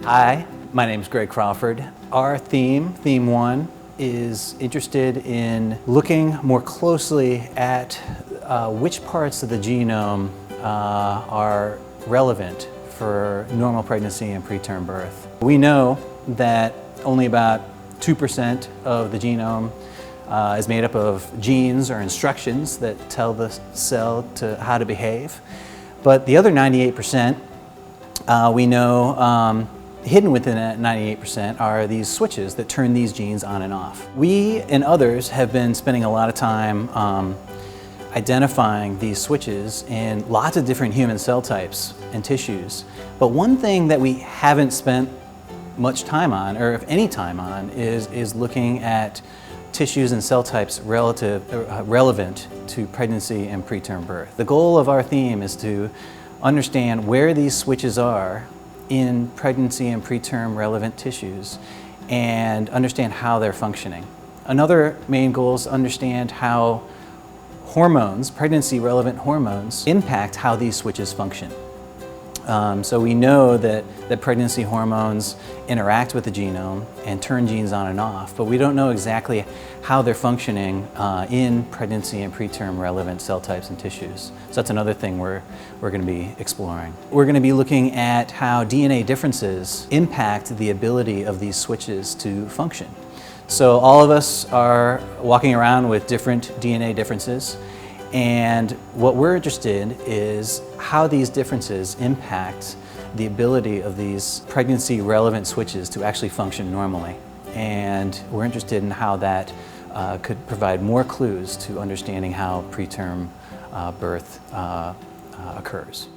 Hi, my name is Crawford. Our theme 1, is interested in looking more closely at which parts of the genome are relevant for normal pregnancy and preterm birth. We know that only about 2% of the genome is made up of genes or instructions that tell the cell how to behave. But the other 98%, we know hidden within that 98% are these switches that turn these genes on and off. We and others have been spending a lot of time identifying these switches in lots of different human cell types and tissues. But one thing that we haven't spent much time on, or if any time on, is looking at tissues and cell types relevant to pregnancy and preterm birth. The goal of our theme is to understand where these switches are in pregnancy and preterm relevant tissues and understand how they're functioning. Another main goal is to understand how hormones, pregnancy relevant hormones, impact how these switches function. So we know that pregnancy hormones interact with the genome and turn genes on and off, but we don't know exactly how they're functioning in pregnancy and preterm relevant cell types and tissues. So that's another thing we're going to be exploring. We're going to be looking at how DNA differences impact the ability of these switches to function. So all of us are walking around with different DNA differences, and what we're interested in is how these differences impact the ability of these pregnancy relevant switches to actually function normally. And we're interested in how that could provide more clues to understanding how preterm birth occurs.